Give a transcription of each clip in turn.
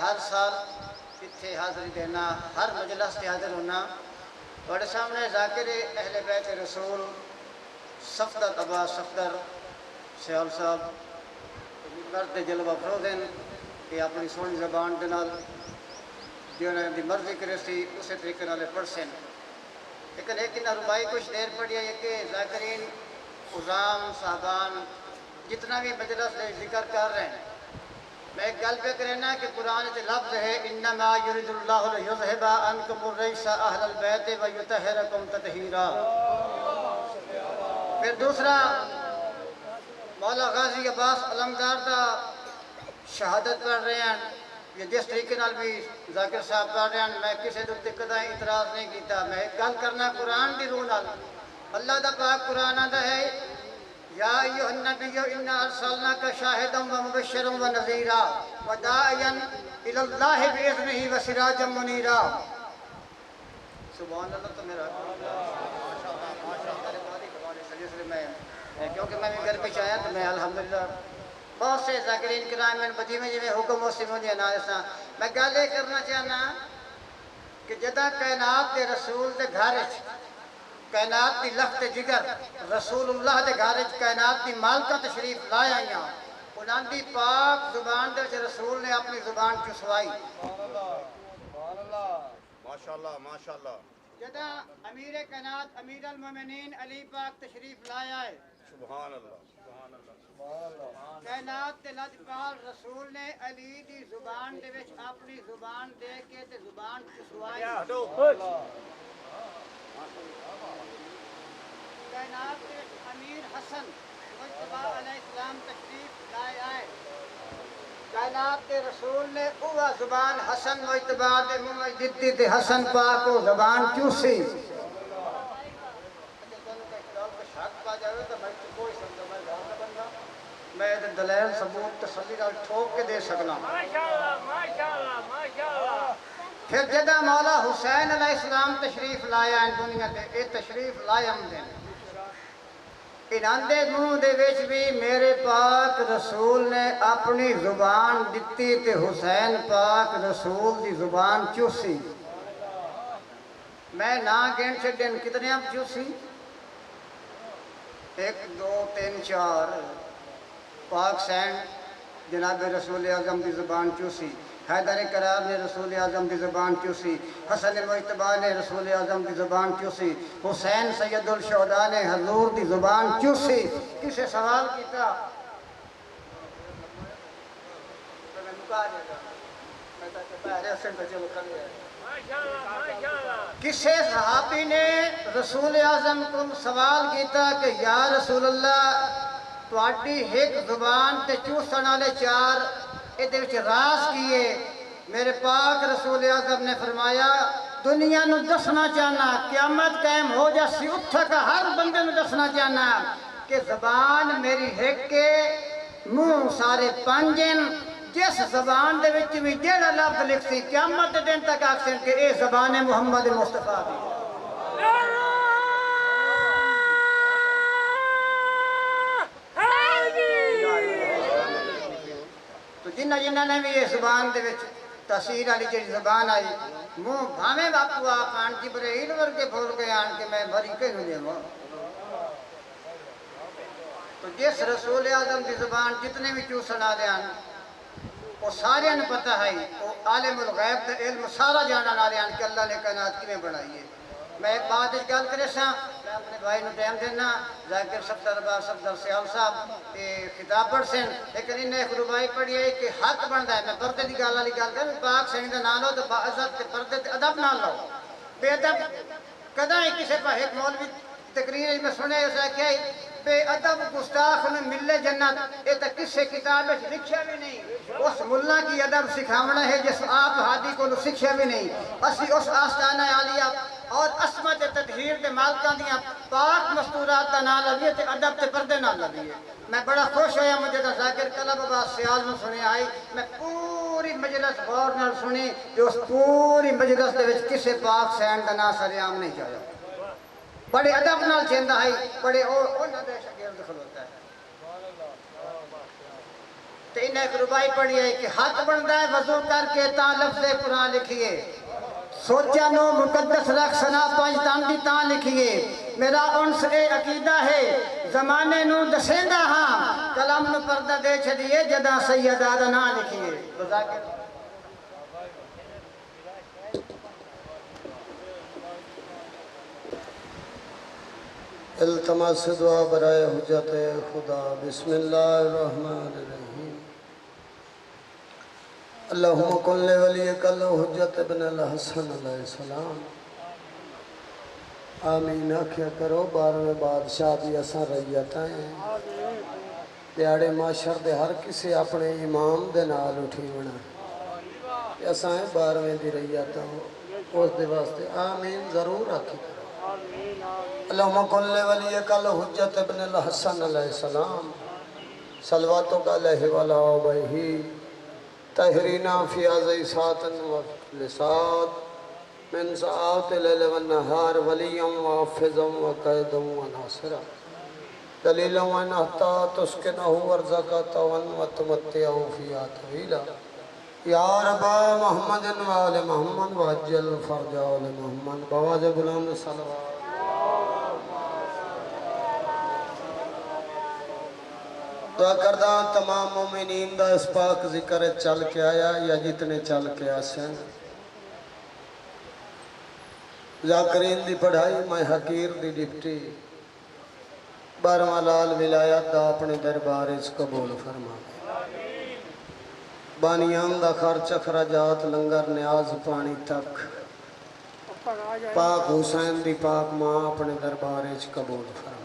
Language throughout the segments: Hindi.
हर साल इत्थे हाज़री देना, हर मजलिस से हाज़िर होना। थोड़े सामने ज़ाकिर अहले बैत रसूल सफदर अब्बास सफदर सियाल साहब मर्द जलवा फरोजन कि अपनी सोहनी ज़बान दे नाल जिन्होंने दी मर्जी करे सी उस तरीके नाल पढ़ सन। लेकिन एक इन्हें रुबाई कुछ देर पढ़ी है कि ज़ाकिरीन उज़ाम साहबान जितना भी मजलिस से जिक्र कर रहे हैं, मैं एक गल पे करना कि कुरान के लफ्ज़ है इन्नमा युरिदुल्लाहु लियुज़हिबा अन्कुमुर रिज्सा अहलल बैत व युतहिरकुम तत्हीरा। फिर दूसरा मौला गाजी अब्बास अलमदार का शहादत पढ़ रहे हैं, ये जिस तरीके नाल भी जाकिर साहब पढ़ रहे हैं, मैं किसी के कदा इतराज़ नहीं किया। मैं एक गल करना कुरान की रूह नाल। अल्लाह दा पाक कुरान आंदा है या अय्युहन नबिय्यु इन्ना अरसलनाका शाहिदन व मुबश्शिरन व नज़ीरा व दाइयन इलल्लाहि बिइज़निही व सिराजम मुनीरा। सुभान अल्लाह। तो मेरा क्योंकि मैं भी घर पे आया तो मैं अल्हम्दुलिल्लाह बहुत से ज़ाकिरीन किराम में बदी में जिमें हुक्म मुस्लिम मुझे ना ऐसा मैं गल ये करना चाहना कि जदा कायनात के रसूल के घर कायनात की लफ्त जिगर रसूलुल्लाह के घर कायनात की मालका तशरीफ लाए आई उन्होंने पाक जुबान के रसूल ने अपनी जुबान चुसवाई। माशाअल्लाह माशाअल्लाह। जदा अमीर कायनात अमीर अल मोमिनीन अली पाक तशरीफ लाया है सुभान अल्लाह सुभान अल्लाह। कायनात के लजपाल रसूल ने अली की जुबान दे विच अपनी जुबान दे के ते जुबान चुसवाई। कायनात के अमीर हसन मुज्तबा अलैहिस्सलाम तशरीफ लाए आए। कायनात के रसूल ने उवा जुबान हसन मुज्तबा दे मुंह में दित्ती ते हसन पाक को जुबान चूसी। मैं दलैल सबूत तसल्ली नाल ठोक के दे सकना। माशाअल्लाह माशाअल्लाह माशाअल्लाह। फिर जदा मौला हुसैन अलैहिस्सलाम तशरीफ लाया दुनिया ते ए तशरीफ लाया आमदे इन्हां मुंह दे विच भी मेरे पाक रसूल ने अपनी जुबान दित्ती ते हुसैन पाक रसूल की जुबान चूसी। मैं ना गिन छड्डन कितने चूसी 1 2 3 4 पाक सैन जनाब रसूल आज़म की जुबान चूसी। हैदर करार ने रसूल आज़म की जुबान चूसी। हसन मुज्तबा ने रसूल आज़म की जुबान चूसी। हुसैन सैयदुल शुहदा ने हजूर की जुबान चूसी। किसे सवाल किया किसे सहाबी ने रसूल आज़म को सवाल किया कि या रसूल अल्लाह तुहाडी एक जुबान ते चूसण वाले 4 इहदे विच राज किए। मेरे पाक रसूल आज़म ने फरमाया दुनिया नू दसना चाहना क़यामत कायम हो जासी उत्थे का हर बंदे नू दसना चाहना कि जबान मेरी एक के मुँह सारे 5 जिस जबान दे विच भी जेड़ा लफ्ज़ लिखसी क़यामत के दिन तक आखसन कि ये जबान है मुहम्मद मुस्तफा दी। तो जिन्ना जिन्ना ने भी इस जुबान दे विच तहसीर वाली जी जुबान आई मुँह भावे बापू आप आन जिब्राइल वर्गे बोल गए आन के मैं भरी कहूँ देवा। तो जिस रसूल आज़म की जुबान जितने भी चूसन आ रहे वो सारे ने पता है वो आलिमुल गैब का इल्म सारा जानने वाले कि अल्लाह ने कायनात किवें बनाई है। मैं एक बात गल करे मैं अपने भाई को टाइम देना जाकिर सफदर अब्बास सफदर सियाल साहब ये खिताब पढ़ सन लेकिन इन्हें एक रुबाई पढ़ी है कि हक बनता है। मैं पर्दे की गल वाली गल कर पाक सही का ना लो तो बाज़त के पर्दे अदब ना लो बेअदब कदा ही किसी पर एक मौलवी तकरीर में सुने उसे क्या बेअदब गुस्ताख में मिले जन्नत ये तो किसी किताब में लिखा भी नहीं। उस मुल्ला की अदब सिखावना है जिस आप हादी को सिखा भी नहीं। असी उस आस्ताना आलिया और असमत तदहीर के मालकां दियां पाक मस्तूरात का ना लवीए ते अदब ते पर्दे ना लवीए। मैं बड़ा खुश होया मुझे तो जाकिर कलब अब्बास सियाल में सुने आई मैं पूरी मजलिस गौर नाल सुनी जो उस पूरी मजलिस दे विच किसी पाक सैन का ना सरेआम नहीं जाया। बड़े अदब नाल चेंदा है बड़े ओ ना दे शकील खलोता है। तो इन्हें एक रुबाई पढ़ी है कि हाथ बनता है वजू करके ता लफ्ज़े कुरान लिखिए, सोचा नो मुकद्दस रख सना पंज तांदी ता लिखिए। मेरा उनस ए अकीदा है जमाने नू दसेंदा हाँ, कलम नू पर्दा दे छड़िए जदा सैयदा दा ना लिखिए। इल्तमास दुआ बराए हुज्जत खुदा। बिस्मिल्लाहिर्रहमानिर्रहीम। अल्लाहुम्मा कुल्ले वलियकल हुज्जत इब्न अल हसन अलैहिस्सलाम। आमीन आख्या करो। 12वें बादशाह दी असां रैयत हैं। दिहाड़े माशर दे हर किसी अपने इमाम दे नाल उठीवना। असां 12वें दी रैयत उस दे वास्ते आमीन जरूर आखी करो। अल्लाहुम्मा कुल्ले वलियकल हुज्जत इब्न अल हसन अलैहिस्सलाम। सलवातो अलैहि वला अलैहि तहरीना फी अज़ी सातन व लिसात मिन सआत लैल व नहार वलियम व हाफिज़म व क़ैदम व नासिरा दलीलम व नहता तुस्किनहु वर्ज़क़तवन व तुमत्तिअहु फ़ीहा तवीला। या रब्बा मुहम्मदिन व आले मुहम्मद व अज्जल फ़रजा आले मुहम्मद बवाज़ बुलंद सलवात। दुआ करदा तमाम मोमिनीन दा इस पाक जिक्र चल के आया या जितने चल के आसन जाकरीन दी पढ़ाई मैं हकीर दी डिप्टी 12वां लाल विलायत दा अपने दरबार इस कबूल फरमा। बानियान दा खर्च खराजात लंगर न्याज पानी तक पाक हुसैन दी पाक माँ अपने दरबार इस कबूल फरमा।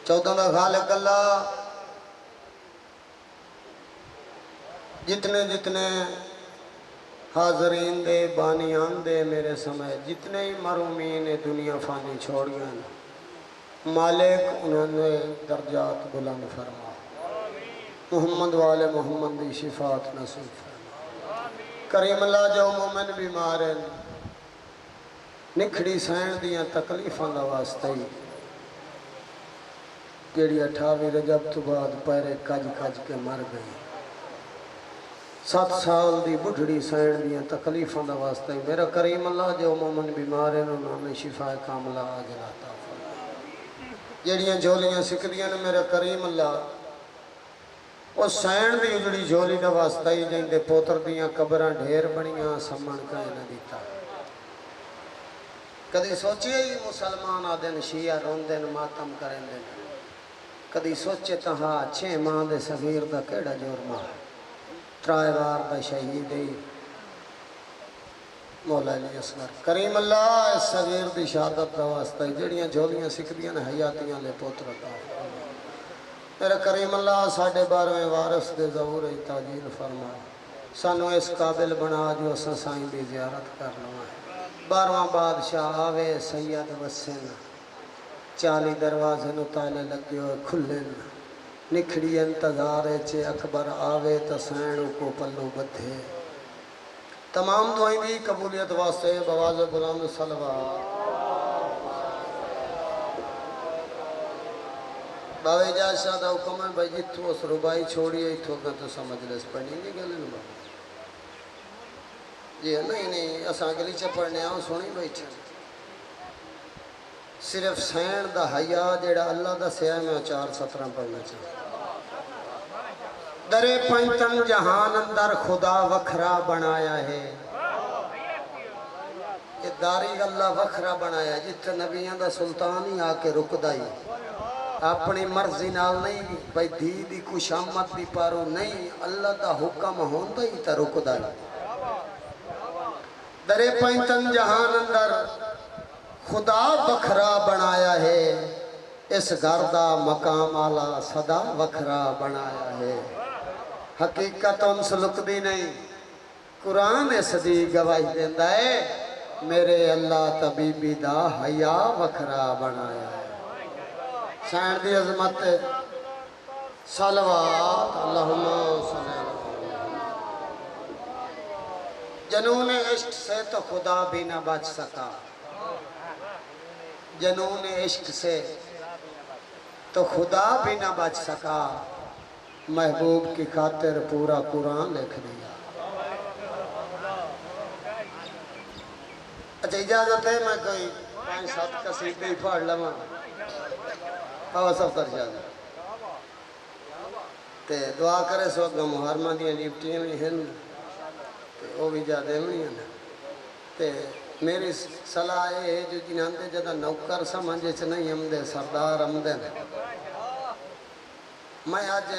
14 का खालिक अल्लाह जितने जितने हाजरीन दे बानियान दे मेरे समय जितने ही मरूमीन दुनिया फानी छोड़ गए मालिक उन्होंने दर्जात बुलंद फरमा। मोहम्मद वाले मोहम्मद की शिफात नसीब फरमा। करीम अल्लाह जो मोमिन बीमार है निखड़ी सहन दियाँ तकलीफों का वास्ते ही जेड़ी 28 रजब तो बाद पैरे कज कज के मर गई 7 साल की बुढ़ड़ी सहन दियाँ तकलीफों का वास्ते मेरा करीम अल्लाह जो मोमन बीमार है उन्होंने शिफा कामला अजलाता जड़ियाँ झोलियाँ सिकदियाँ ने मेरा करीम अल्लाह वो सहन की उजड़ी झोली का वास्ता ही जिंदे पोतर दियाँ कबर ढेर बनिया समन कह न दिता। कभी सोचिए ही मुसलमान आदे शिया रोंदे मातम करेंदे कदी सोचे तो हाँ 6 माह के सगीर का केड़ा जुर्मा 3 बार का शहीद मौला अली असगर करीम अल्लाह इस सगीर की शहादत का वास्ता जड़ियाँ झोलियाँ सिकदियाँ ने हयातियाँ ले पुत्र का मेरा करीम अल्लाह 12वें वारस के ज़हूर ताजील फरमा सानू इस काबिल बना जो अस साईं की जियारत कर लवा। 12वां बादशाह आवे सैयद वसन 40 दरवाजे नु ताले लगे हुए खुले निखड़ी इंतजार चे अकबर आवे तो सैन को पल्लू बधे। तमाम दुआई दी कबूलियत वास्ते बवाज़ बुलंद सलवा। बावे जाज शाह दा हुक्म है भाई जितों उस रुबाई छोड़िए इतों का तो समझ ले पढ़नी नहीं गल जी है नहीं नहीं असा गली च पढ़ने आओ सुनी बैठे सिर्फ सैन दा हया जेड़ा अल्लाह दसिया मैं 4 सतरा पढ़ना चाहता। दरे पंचम जहान अंदर खुदा वखरा बनाया है ये दारी अल्लाह वखरा बनाया जिथे नबियां दा सुल्तान ही आके रुकदा ही अपनी मर्जी नाल नहीं भाई धी दी खुशामद दी पारो नहीं अल्लाह दा हुक्म होंदा ही तो रुकदा ही। दरे पंचम जहान अंदर खुदा वखरा बनाया है इस घर का मकाम आला सदा वखरा बनाया है। हकीकत उनस लुकदी नहीं कुरान इसकी गवाही देता है मेरे अल्लाह तबीबी दा हया वखरा बनाया है। सैन दी अजमत सलवात अल्लाहुम्मा सल्ली अला जनून इश्क से तो खुदा भी न बच सका जनून इश्क से तो खुदा भी न बच सका महबूब की खातिर पूरा कुरान लिख दिया। अच्छा इजाजत है मैं कोई 5-7 कसीदे ही पढ़ लवा। हवा सब कर जा ते दुआ करे सो अगर मुहर्रमा दी लिफ्टियां भी हैं ते वो भी ज्यादा नहीं है ते मेरी सलाह है जो जिन्हें जदा नौकर समझ च नहीं आमदे सरदार आमदे ने मैं अज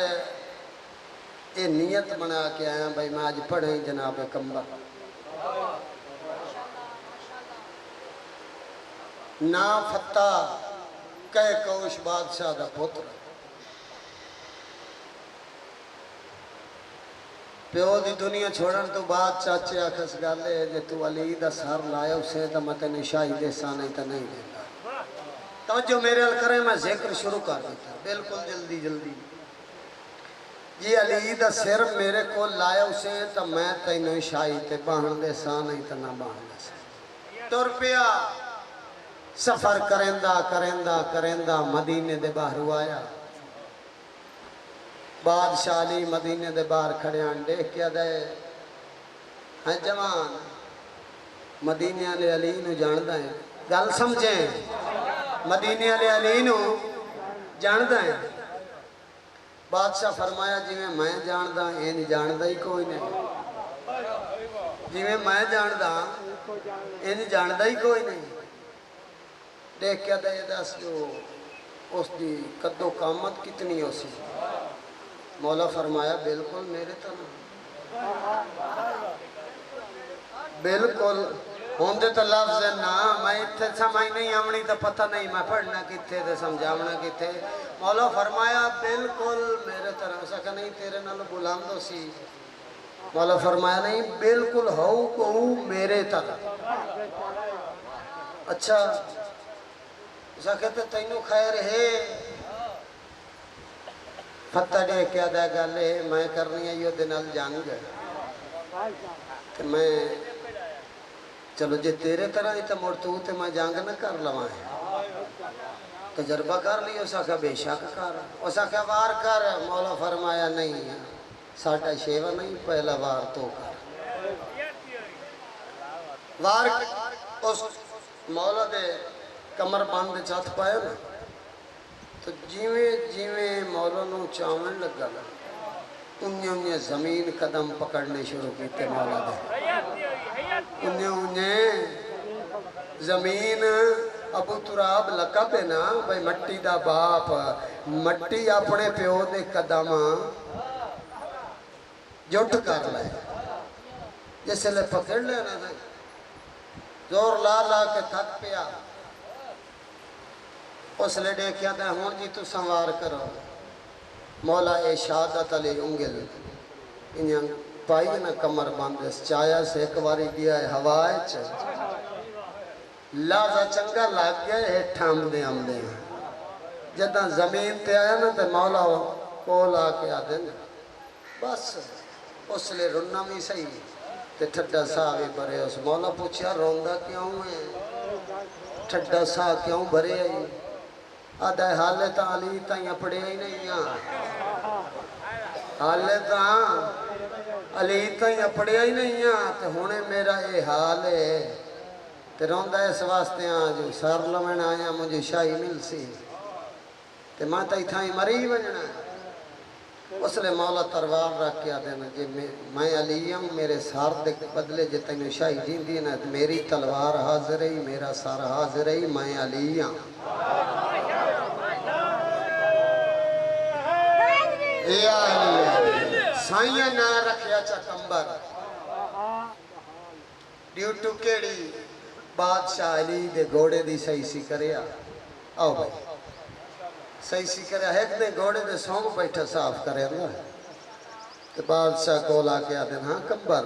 ये नीयत बना के आया भाई मैं अज पढ़े जनाब कंबा ना फत्ता कै कौश बादशाह का पुत्र प्यो की दुनिया छोड़न तो बाद चाचे आखस गल है जे तू अली दा सर लाया उसे तो मैं तेन शाही देसा नहीं तो नहीं देता। तो जो मेरे अल करे मैं जिक्र शुरू कर देता बिल्कुल जल्दी जल्दी जी अली दा सिर मेरे को लाया उसे तो मैं तेन शाही ते बाहन देसा नहीं तो ना बाहन देसा। तुर पिया सफर करेंदा करेंदा करेंदा मदीने दे बाहर आया बादशाह अली मदीने दे बाहर खड़े देख क्या दे हैं जवान मदीने वाले अली नू जानदा है गल समझे मदीने वाले अली नू जानदा है। बादशाह फरमाया जिवें मैं जानदा इंज जानदा ही कोई नहीं जिवें मैं जानदा इंज जानदा ही कोई नहीं। देख क्या दे दस जो उसकी कद्दो कामत कितनी हो सी मौला फरमाया बिल्कुल मेरे तरह बिल्कुल होंदे तो लफ्ज ना मैं इतने समझ नहीं आमनी तो पता नहीं मैं पढ़ना कितने तो समझावना कितने। मौला फरमाया बिल्कुल मेरे तरह सका नहीं तेरे नाल बुलंद हो सी मौला फरमाया नहीं बिल्कुल हो कहू मेरे तरह। अच्छा सके तो तेनू खैर है फत्ता डे क्या दा गल है मैं करनी है यो दे नाल जंग ते मैं चलो जे तेरे तरह ही तो मुड़ तू ते मैं जंग न कर लवा तजर्बा कर लियो सका बेशक कर सका वार कर। मौला फरमाया नहीं साडा शेवा नहीं पहला वार तो कर वार उस मौला दे कमर बंद चथ पाया ना तो जिमें जिमें मौला नू चावन लगा उन्हें उन्हें जमीन कदम पकड़ने शुरू किए मौला दे उन्हें उन्हें जमीन अबू तुराब लकब है ना भाई मट्टी दा बाप मट्टी अपने प्यो दे कदम जुट कर ले जिसले पकड़ लेना जोर ला ला के थक पिया उसले देखिया तो हूँ जी तू संवार करो मौला ए शहादत अली उंगल इन पाई ना कमर बंद चाया से एक बारी गया है हवा लाजा चंगा लग गया हेठा आमदे आमदे जदा जमीन ते आया ना तो मौला कोल आके आदे बस उसले रुना भी सही ते ठड्डा सा भी भरे उस मौला पूछा रोंदा क्यों है ठड्डा सा क्यों भरे आई आदा हाले तो अली ताई पढ़िया ही नहीं हाले तो अली ताई पढ़िया ही नहीं तो हुणे मेरा ये हाल है तो रोंदा इस वास्ते जो सर लवन आया मुझे शाही मिल सी तो मैं तो इतना ही मरी ही बजना। उसले मौला तरवार रख के आते ना जे मैं अली हूँ मेरे सर के बदले जे तेन शाही जींदी ना तो मेरी तलवार हाजिर ही मेरा सर हाजिर ही मैं अली हाँ। साइया ना रखिया चकंबर ड्यूटू केड़ी बादशाह अली दे घोड़े दी सही सी करिया आओ भाई सही सी करिया एक दे घोड़े दे सौंग बैठा साफ करे ना तो बादशाह को ला के आते हाँ कंबर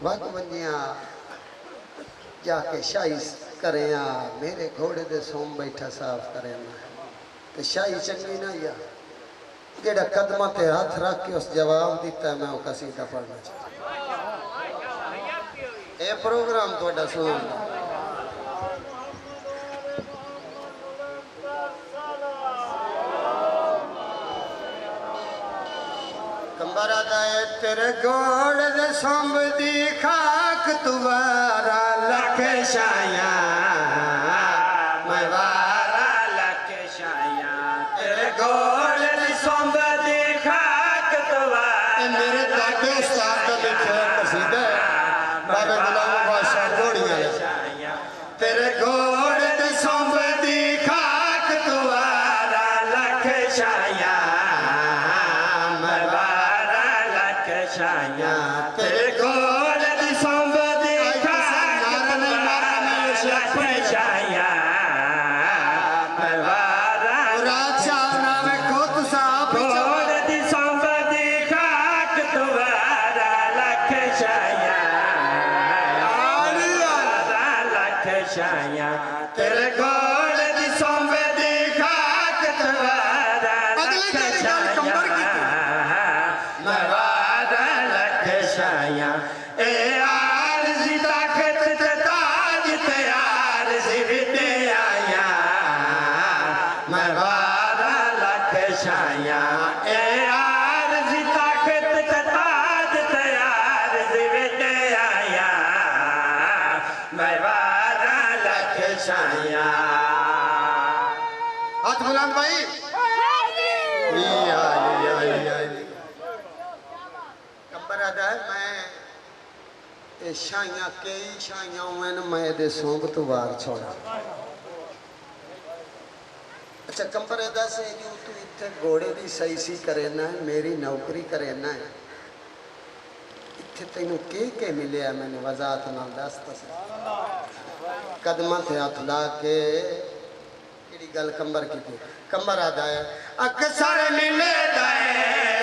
वक बनिया जाके शाही करे मेरे घोड़े दे सौंग बैठा साफ करे ना तो शाही चंगी ना या जेड़ा कदम ते हाथ रख के उस जवाब दिता है मैं वो कसीदा पढ़ना चाहता ये प्रोग्राम थोड़ा सुन कंबर दाए तेरे गोड़ दे संभ दी खाक तुवारा लख शाया मैं वारा लख शाया तेरे गोड़ दे संभ दी खाक तुवारा मेरे दादे उस्ताद का लिखा कसीदा बाबे गुलाम बादशाह घोड़ियां तेरे गोड़ दे संभ दी खाक तुवारा लख शाया मैं वारा लख शाया तेरे गोड़ दी संभ दी खाक तुवारा लख शाया मैं वारा मुराद शाह नाम खुद साहब गोड़ दी संभ दी खाक तुवारा लख शाया लख शाया तेरे गोड़ दी संभ दी खाक तुवारा लख शाया मैं वारा लख शाया ए आरज़ी ताकत ते ताज ते आरज़ी विदे आया मैं वारा लख शाया ए आरज़ी ताकत ते ताज ते आरज़ी विदे आया मैं वारा लख शाया हाथ बुलंद भाई कंबर अदा मैं ये शाइयां कई शाइयां मैं दे सोंग तो वार छोड़ा अच्छा कंबर अदा से जो तू इतने घोड़े की सही सी करे ना मेरी नौकरी करे ना इतने तेनों के मिले मैंने वजात नाल दस कदम थे हथ ला के गल कंबर की थी कंबर आदा है अक्सर मिले दाए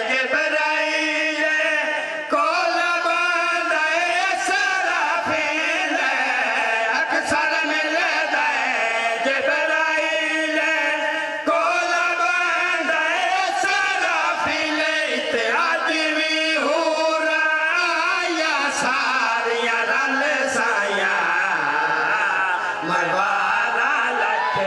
जे बराई कोल बांधाए सारा फेल अक्सर मिले दाए जे बराई कोल बांधाए सारा फेल इत्यादि भी हो रहा सारिया रल साया मरवारा लख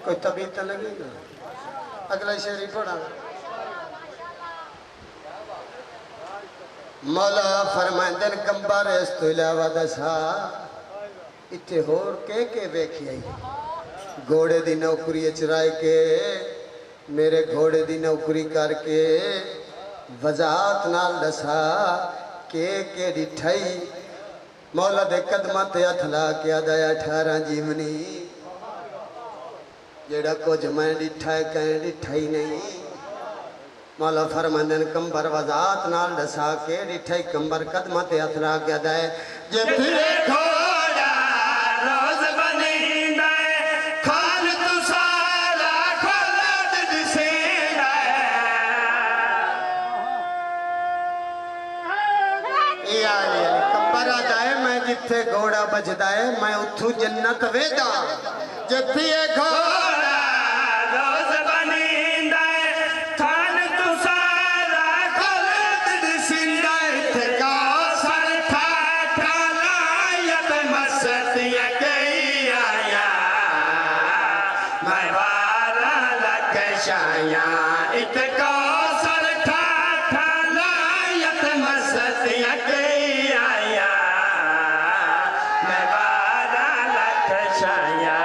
कोई तबीयत लगी ना अगला शेरी पढ़ा मौला फरमांदन कंबर इस तो इलावा दसा इतने होर के वेखी आई घोड़े दी नौकरी चराए के मेरे घोड़े दी नौकरी करके वजात नाल दसा के डिठाई मौला दे कदम ते हथ ला के आदाया 18 जीवनी जेड़ा कुछ मैं डिठा है कहीं डिठा ही नहीं मौला फरमांदन कंबर वजात नाल दसा के डिठा कंबर कदम ते हथ ला के आदाया जे फिरे घोड़ा रोज बनींदा खान तू सारा खोलत दिसेंदा यार कंबर आदा है मैं जिथे घोड़ा बजदा है मैं उथू जन्नत वेदा जिथे घोड़ा रोज बनींदा खान तू सारा खोलत दिसेंदा इथे का सर ठाठा लायत मस्तियां कई आया मैं वारा लख शाया इथे का सर ठाठा लायत मस्तियां कई आया मैं वारा लख शाया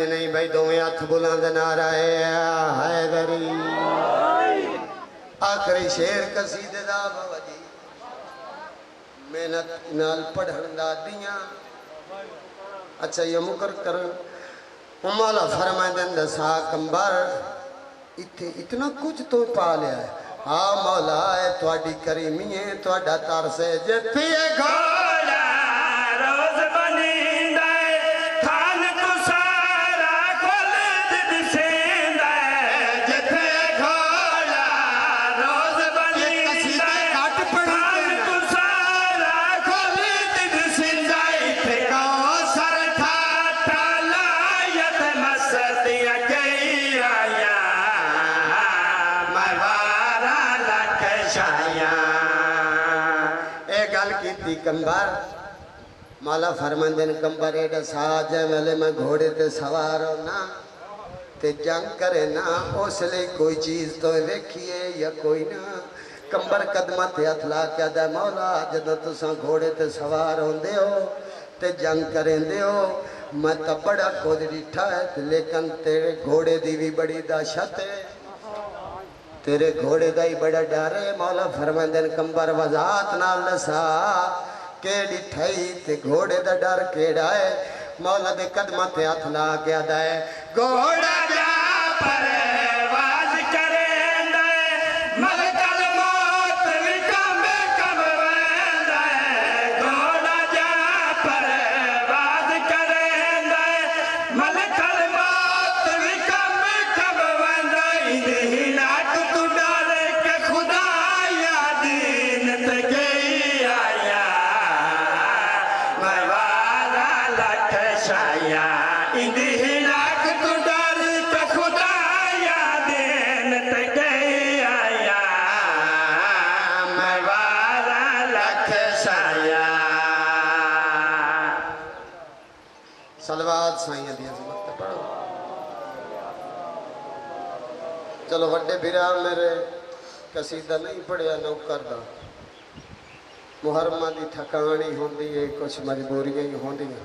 नहीं भाई दोवें हथ बुलंद नारा हैदरी आखिरी शेर कसीदे दा बाबा जी मेहनत नाल पढ़न दा दियां अच्छा ये मुकर कर मौला फरमांदन दसा कंबर इत्थे इतना कुछ तो पा लिया है हाँ मौला है थोड़ी करीमी है थोड़ा तरस है जिथे घोड़ा रोज बनींदा खान तू सारा खोलत दिसेंदा जिथे घोड़ा रोज बनींदा खान तू सारा खोलत दिसेंदा इथे का सर ठाठा लायत मस्तियां कई आया मैं वारा लख शाया ए गल की कंबर मौला फरमांदे ने कंबर एडा साज वेले मैं घोड़े ते सवार होना ते जंग करे ना उसले कोई चीज तो वेखिए या कोई ना कंबर कदमां ते हथ ला के आदा मौला जदों तुसां घोड़े ते सवार होंदे हो ते जंग करेंदे हो मैं तो बड़ा कुछ डिठा है लेकिन तेरे घोड़े दी भी बड़ी दहशत है तेरे घोड़े का ही बड़ा डर है मौला फरमांदे ने कंबर वजात नाल दसा के डिठाई ते घोड़े दा डर केड़ा है मौला दे कदमां ते हथ ला के आदा है घोड़ा जा परवाज करेंदा मलकल मौत भी कंबे कब वेंदा घोड़ा जा परवाज करेंदा मलकल मौत भी कंबे कब वेंदा इंदे नाक तू डर के खुदा या दीन ते गई आया मैं वाला लख शाया इंदे नाक तू डर के खुदा या दीन ते गई आया मैं वाला लख शाया सलवात साईं दी अज़मत ते पढ़ो चलो वड्डे बिरा मेरे कसीदा नहीं पढ़िया नौकर दा मुहर्रमा की थकानी होंदी है कुछ मजबूरियां ही होंदियां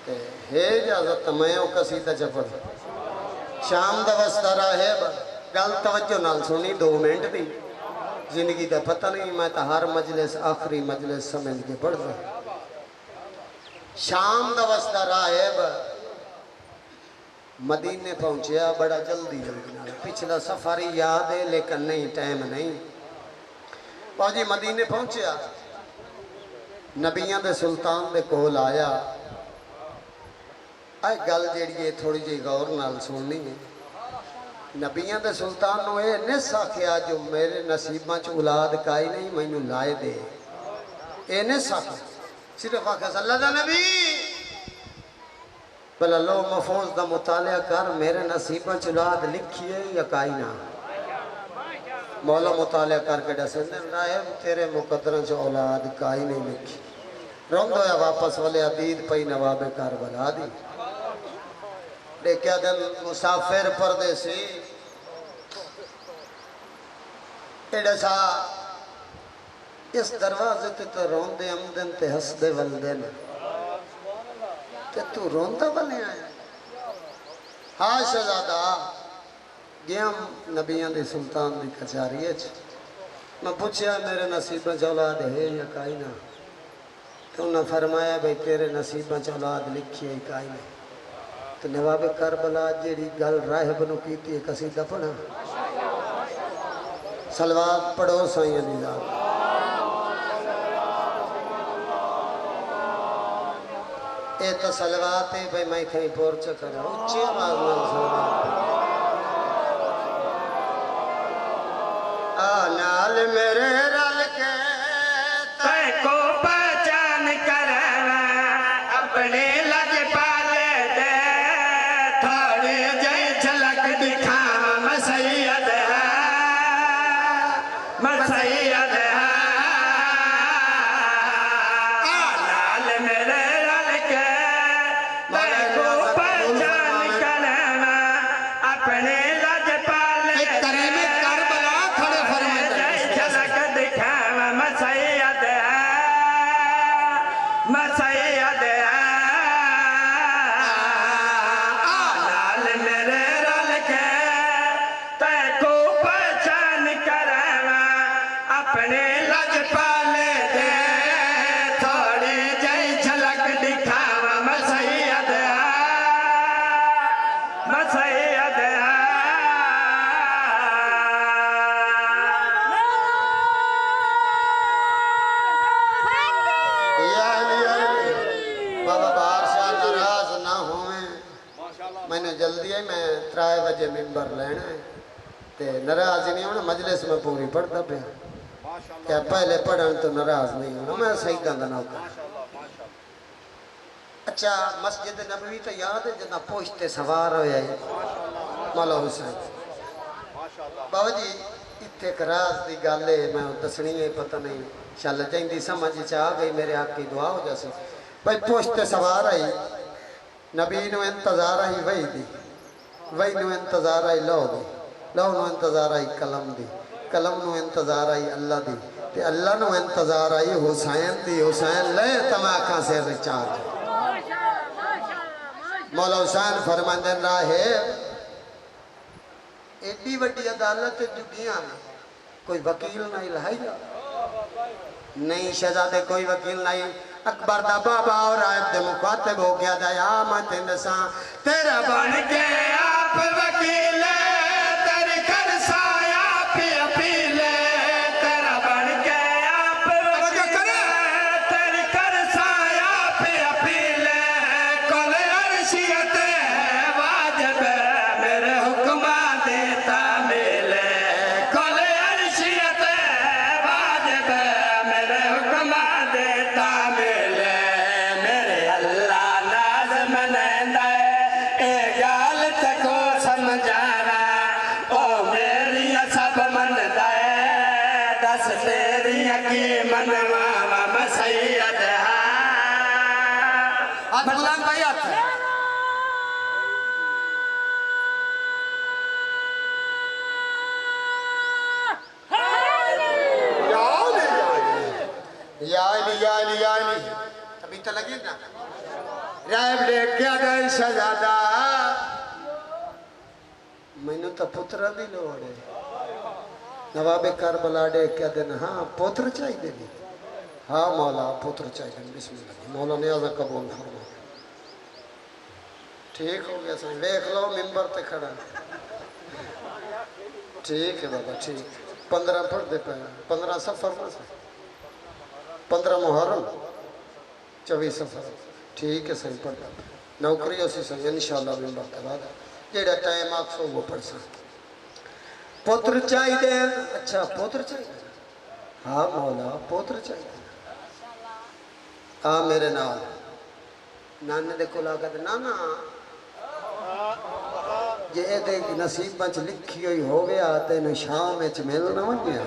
ते हे इजाजत मैं वो कसीदा च पढ़ शाम दा वस्ता राहेब गल तवज्जो नाल सुनी 2 मिनट दी जिंदगी का पता नहीं मैं तो हर मजलिस आखिरी मजलिस समझ के पढ़दा शाम दा वस्ता राहेब मदीने पहुंचया बड़ा जल्दी जल्दी पिछला सफर ही याद है लेकिन नहीं टाइम नहीं फौजी मदीने पहुंचया नबियां दे सुल्तान दे कोल आया आई गल जी थोड़ी जी गौर नाल सुननी है नबियां दे सुल्तान नु ये निस आख्या जो मेरे नसीबां च औलाद काई नहीं मैनू लाए दे ये निस आख्या सिर्फ आख्या अल्लाह दा नबी भला लो महफूज का मुतालिया कर मेरे नसीबा च औलाद लिखी है या काई ना मौला मुतालिया करके दसे नायब तेरे मुकदर च औलाद काई नहीं लिखी रोंद होया वापस वाले अदीद पई नवाबे करबला दी देखा दिन मुसाफिर परदेसी एडा सा इस दरवाजे ते तो रोंदे आमदन ते हसदे वलदे न ते तू रोंदा बने आया हाँ शहजादा गया नबियां दे सुल्तान की कचहरी मैं पूछया मेरे नसीबा च औलाद है या काई ना तो उन्हें फरमाया भाई तेरे नसीबा च औलाद लिखी है काई नहीं तो नवाबे करबला जेड़ी गल राहब नूं कीती कसीदा पढ़ा सलवात पढ़ो साईं दी जात ये तो सलवात है भाई मैं कहीं पोर्च करा उच्ची आवाज में सलवात आ नाल मेरे रल के तै को पहचान करवा अपने लज पाले दे थोड़ी जई झलक दिखावा मैं सैयद है मैं सैयद है त्राए बजे मिंबर लेना है ते नाराज नहीं होना मजलिस में पूरी पढ़ता पे क्या पहले पढ़न तो नाराज नहीं होना मैं सही कहता नौकर अच्छा मस्जिद नबवी तो याद है जना पोछते सवार हो मौला हुसैन बाबा जी इत्थे एक राज की गल है, मैं दसनी है, पता नहीं चल जाती समझ च आ गई, मेरे हक की दुआ हो जासी। भाई पुश्त सवार आई, नबी नू इंतजार आई वही दी, वही नू इंतजार आई लौ दी, लौ नू इंतजार आई कलम दी, कलम नू इंतजार आई अल्लाह दी, ते अल्लाह नू इंतजार आई हुसैन दी। हुसैन ले तमाका से रिचार्ज। मौला हुसैन फरमाते रहे एडी वड्डी अदालत जुगियां में कोई वकील नहीं लाई नहीं, शहजादे कोई वकील नहीं। अकबर दा बाबा और आयब दे मुखातिब हो गया दया मत दसा तेरा बन के आप वकील तेरे कर साया पे अपील तेरा बन के आप वकील तेरे कर साया पे अपील कल अर्शियत वाजिब मेरे हुक्मा देता मिले कल अर्शियत वाजिब मेरे हुक्मा देता मिले मेरे अल्लाह नाज़ मनांदा ए गाल तको समझाना ओ मेरी सब मनदा दस तेरी की मनवा मैं सैयद हां गुलाम भाई हाथ यानी अभी तो लगी ना रायब लेके आ गए शहजादा मैनू तो पुत्र की लोड़ है नवाबे करबला डे क्या दिन हाँ पुत्र चाहिए नहीं हाँ मौला पुत्र चाहिए बिस्मिल्लाह मौला ने आजा कबूल फरमा ठीक हो गया सही देख लो मिंबर ते खड़ा ठीक है बाबा ठीक 15 पढ़ते पे 15 सफर में 15 मुहर्रम 24 सफर ठीक है सही पढ़ता नौकरी उसी सही इंशाल्लाह मिंबर के बाद जेड़ा टाइम आखो वो पढ़ सकते पुत्र चाहिए अच्छा पुत्र चाहिए हाँ मौला पुत्र चाहिए हाँ मेरे नाल नाने दे कोल आके नाना जे ए नसीब च लिखी हुई हो गया तेन शाम मिलना वनिया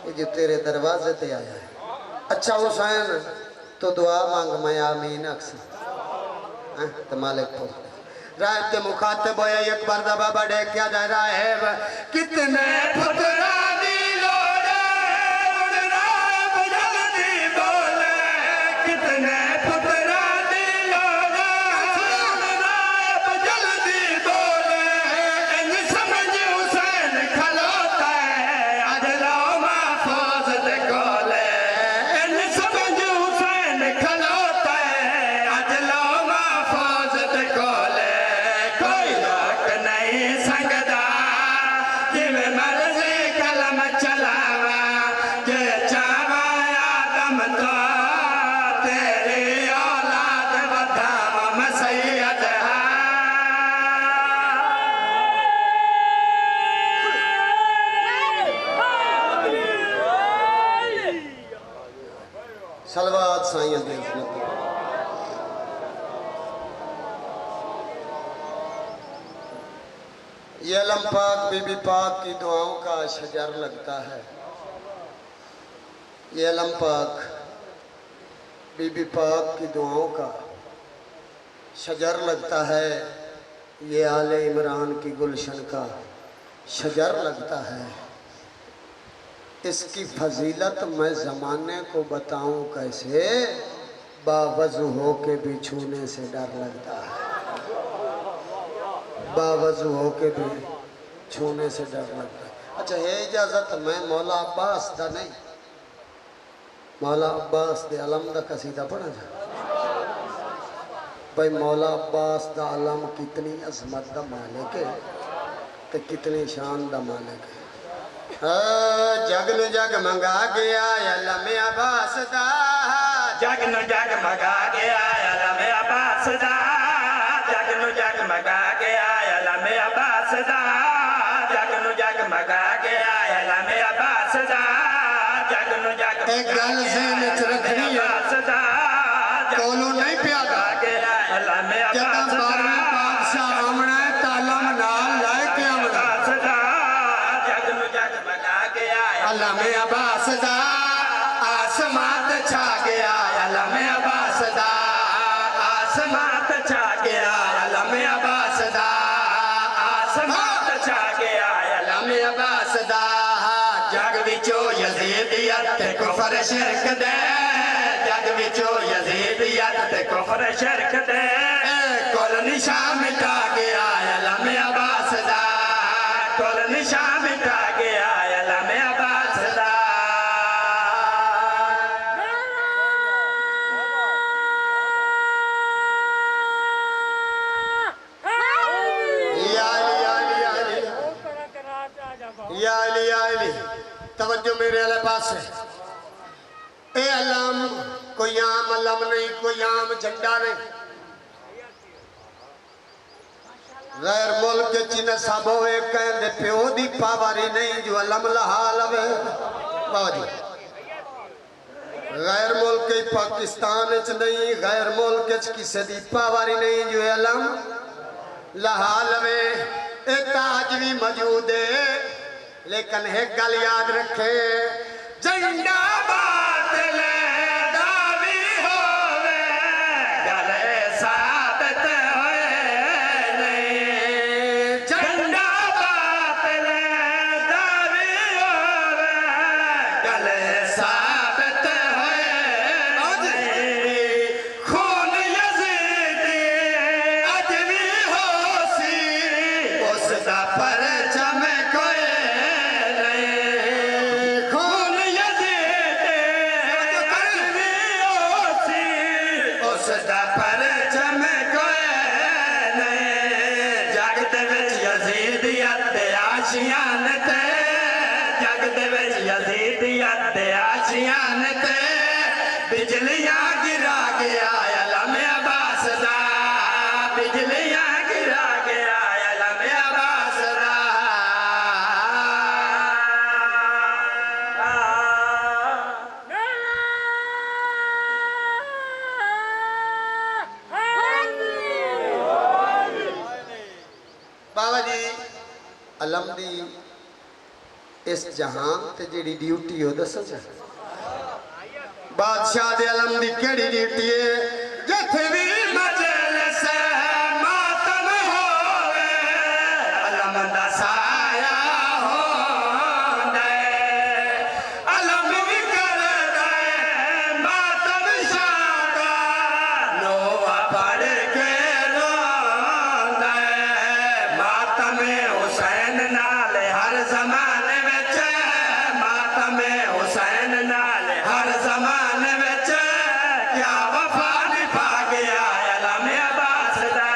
ये जो तेरे दरवाजे ते आया है अच्छा हुसैन तो दुआ मांग मैं आमीन अक्सर तो मालिक पुत्र रायब के मुखातिब होया अकबर दा बाबा डे क्या जा रहा है कितने पुत्रा दी लोड़ रायब जल्दी बोले कितने पुत्रा दी लोड़ रायब जल्दी बोले इन समझ हुसैन खलोता है आज लो महफूज दे कोले इन समझ हुसैन खलोता है आज लो महफूज दे कोले कोई रोक नहीं सकता जिमें मर्जी कलम चलावा जे चावा आदम तो तेरी औलाद बतावा मैं सैयद सलवात साईं दे ये अलम पाक बीबी पाक की दुआओं का शजर लगता है ये अलम पाक बीबी पाक की दुआओं का शजर लगता है ये आले इमरान की गुलशन का शजर लगता है इसकी फजीलत मैं ज़माने को बताऊं कैसे बावजू हो के भी छूने से डर लगता है बावजू हो के भी छूने से डर लगता है अच्छा ये इजाज़त मैं मौला अब्बास दा नहीं मौला अब्बास दे अलम दा कसीदा पढ़ा जा भाई मौला अब्बास दा अलम कितनी अजमत दा मालिक है तो कितनी शान दा मालिक है जग न जग मंगा गया लमे अब्बास दा जग न जग मंगा गया लमे अब्बास दा जग न जग मंगा गया लमे अब्बास दा जग न जग मंगा गया लमे अब्बास दा जग न जग एक गल से विच रखनी है कोनो नहीं प्यादा लमे अब्बास दा बादशाह आमना तालम नाल लाए के आमना जग न अलम अब्बास दा आसमां ते छा गया अलम अब्बास दा आसमां ते छा गया अलम अब्बास दा आसमां ते छा गया अलम अब्बास दा जग विचो यजीदियत ते कुफर शिरक दे जग विचो यजीदियत ते कुफर शिरक दे कुल निशान मिटा गया अलम अब्बास दा कुल निशान मिटा गया अलम अब्बास दा या अली तवज्जो मेरे वाले पास है। ए अलम कोई आम अलम नहीं, कोई आम झंडा नहीं। गैर मुल्क चिन्ह सब होए कहते प्यो दी पावारी नहीं जो अलम लहा लवे। बाबा जी गैर मुल्क पाकिस्तान च नहीं, गैर मुल्क किसी दी पावारी नहीं जो अलम लहा लवे। ए ताज भी मौजूद है लेकिन एक गल याद रखे झंडा बादल दावी होवे गल साबित होए नहीं झंडा बादल दावी होवे गल साबित होए नहीं खून यजीदी अज भी होसी उसदा परचम कोई उसदा परचम कोई नहीं जगत विच यजीदियत दे आशियान ते जगत विच यजीदियत दे आशियान ते बिजलियां गिरा गया अलम अब्बास दा बिजलियां गिरा गया अलम अब्बास दा बाबा जी अलम दी इस जहान ते जेड़ी ड्यूटी हो दसो बादशाह दे अलम दी केड़ी ड्यूटी है जिथे भी मजलिस मातम होवे अलम दा साया होंदे अलम भी करदा मातम शादा नोवा पढ़ के रोंदा मातम हुसैन नाल हर ज़माने विच मातम हुसैन नाल हर ज़माने विच क्या वफा निभा गया अलम अब्बास दा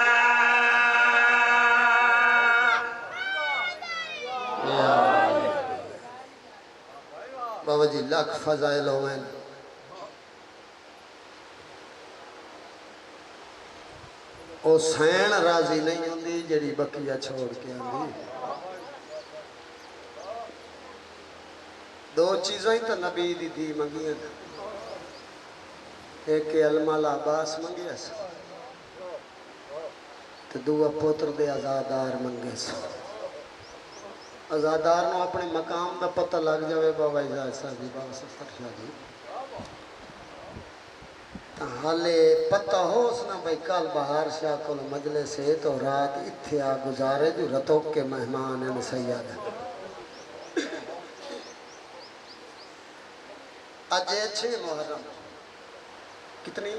बाबा जी लख फजाइल होवन ओ सैन राजी नहीं होंदी जेड़ी बकिया छोड़ के आंदी। दो चीज़ां ही तो नबी दी दी मंगियां एक अलमल अब्बास मंगिया तो दूआ पुत्र दे आजादार मंगे स आजादार नो अपने मकाम का पता लग जाए बाबा इजाज साहब जी बाबा सफर शाह जी हाले पता हो उसना भाई कल बहार शाह को मजले से तो रात इत्थे आ गुजारे जो रतों के मेहमान हैं सैयद आज 6 मुहर्रम कितनी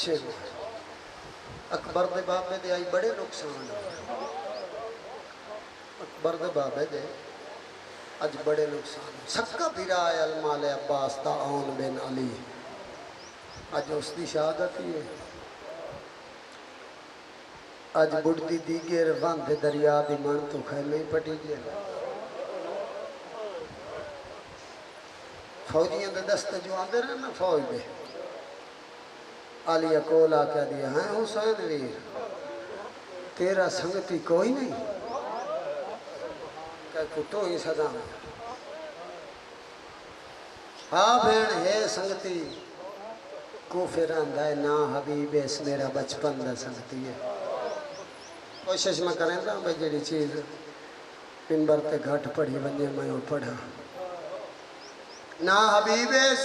6 मुहर्रम अकबर दे बाबे दे आई बड़े नुकसान अकबर दे बाबे दे अज बड़े नुकसान सक्का बिरा अलमाल अब्बास दा औन बिन अली अज उसकी शहादत ही है। अज बुढ़ती दीगे रवंद दरिया दी मन तो खैमे ही पटी गया फौजियों के दस्ते जो आते रहे ना फौज दे आलिया कोल आके दिया है हुसैन वीर तेरा संगति कोई नहीं क्या कुटो ही सदा हाँ भेड़ है संगति को फिर आंदा है ना हबीब इस मेरा बचपन का संगति है कोशिश मैं करें भाई जी चीज़ मिंबर ते घट पढ़ी वजे मैं वो पढ़ा ना हबीबेस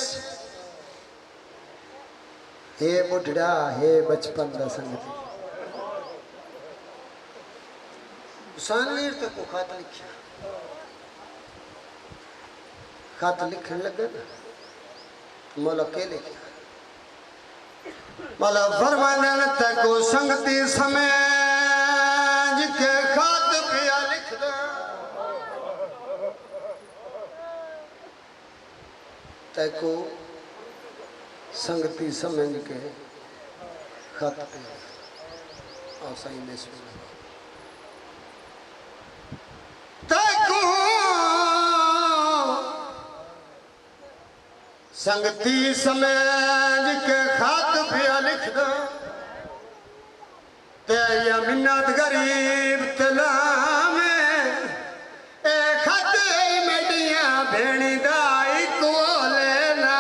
हे बुढ़ा हे बचपन का संगति हुसैन मीर ते को खत लिखा खत लिखन लगे मौला के लिखा मौला फरमाने तक को संगति समय के खत पिया लिख दे तक को संगति समझ के खत पे और सही में सुन तको संगति समझ के खत पे लिख दो ते या मिन्नत गरीब तला में ए खत मेडिया भेणी दाई को लेना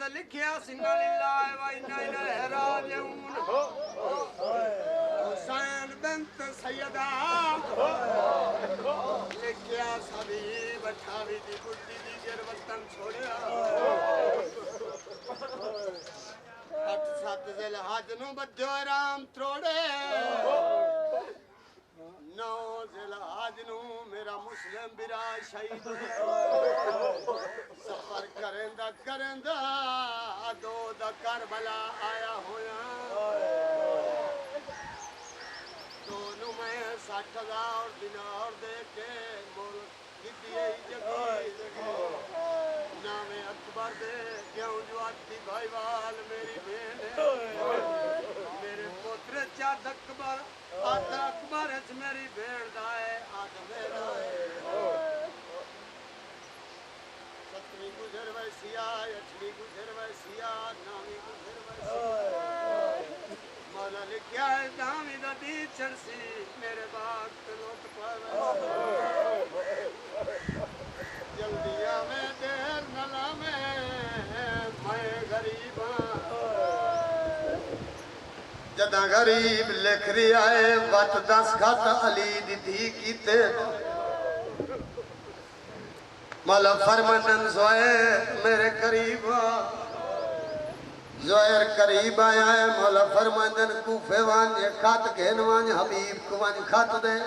लिखिया हुसैन बिन्त सैयदा लिखिया सभी बठावी दी बुढ़ी दी जेर वतन छोड़िया 8-7 ज़िलहज नू बद्यो राम त्रोड़े 9 ज़िलहज नू मेरा मुस्लिम बिरा शहीद सफर करेंदा करेंदा दो दा करबला आया होया दोनों में 60,000 दिनार दे के मोल कितिए जगी नामे अकबर दे क्यों जो आती भाईवाल मेरी बहन मेरे पुत्र चाद अकबर आधा अकबर मेरी भेड़ दाए आध मेरा सतवीं गुजर वैसिया 8वीं गुजर वैसिया 9वीं गुजर वैसिया मौला लिखा है दामी दी चरसी मेरे बाग लोट पावे जल्दिया में देर नला में मैं गरीब जदा गरीब लिख रही आए वत 10 खत अली दी कीते मौला फरमानन ज़ोहैर मेरे करीब ज़ोहैर करीब आया है मौला फरमानन कूफे वांज खत घेन वांज हबीब को वांज खत दे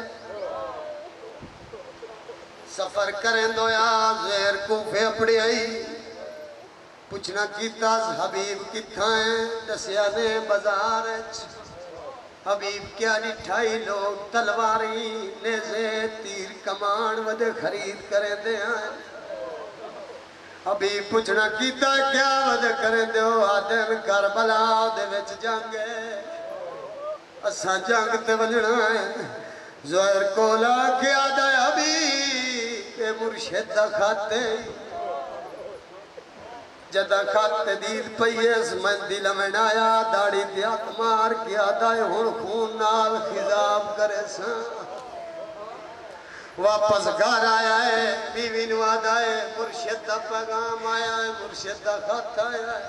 सफर करें दो या ज़ोहैर कूफे अपड़ी आई पुछना कीता हबीब किथा है दसिया ने बाजार हबीब क्या डिठाई लोग तलवारी नेज़े तीर कमान वद खरीद करें दे हबीब पुछना कीता क्या वद करें दो आदम करबला दे विच जंग असा जंग ते वजना है ज़ोहैर कोला क्या दा हबीब के मुर्शिद दा खाते जदा खाते दीद पईस मैं दिल में आया दाढ़ी त्याक मार के आदा हुण खून नाल खिजाब करे सा वापस घर आया है बीवी नु आदा है मुर्शिद दा पैगाम आया है मुर्शिद दा खत आया है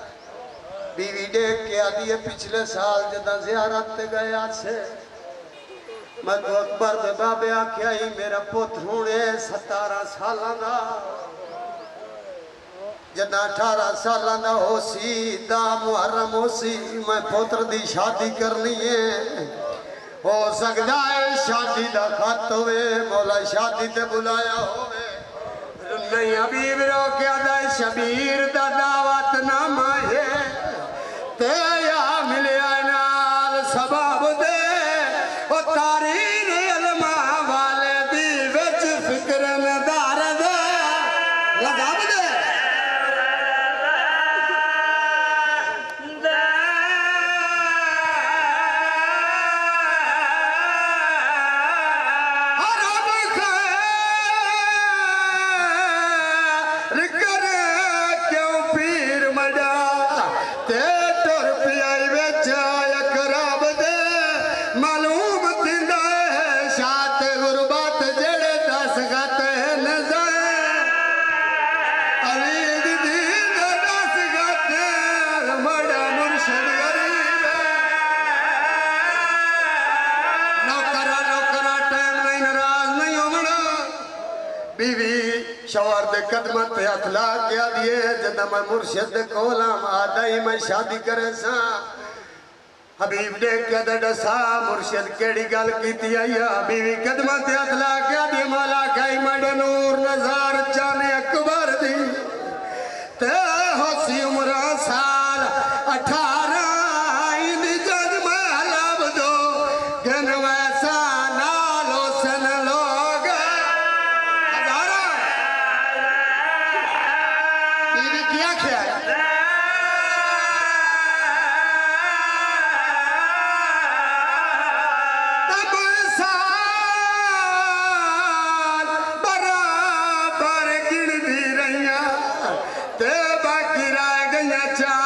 बीवी देख के आदी है पिछले साल जदा ज़ियारत ते गया से मैं तो अकबर दे बाबे आख्या ही मेरा पुत्र हुणे 17 सालां दा जदा 18 साल का हो सी दा मुहर्रम हो सी मैं पुत्र दी शादी करनी है हो सकता है शादी का खत होवे मौला शादी ते बुलाया होवे नहीं हबीब रोकिया दा शबीर दा दावत नामा है ते या मिलिया नाल सबब दे ओ तारीर इल्मा वाले दी विच फिक्र नदार दे लगाव दे रिकर क्यों पीर मजा ते टुर पियाई बेच अकराब दे मालूम थिंदा है शात गुरबत जेड़े दस गत नजर अली दी दस गत मड़ा मुर्शद गरीब नौकरा टाइम नहीं नाराज नहीं होना बीवी शौहर दे कदम ते हथ ला के दिए जद मैं मुर्शिद दे कोल आदा ही मैं शादी करे सा हबीब ने कद दसा मुर्शिद केड़ी गल कीती आया बीवी कदम ते हथ ला के दिए मौला कई मड नूर नजार चाने अकबर दी ते होसी उम्र साल 18 इन जग में लब दो गन वैसा नालो सन लोग हजारा बीवी क्या ख्याल तब साल बराबर गिन दी रहिया ते बाकी रह गई 4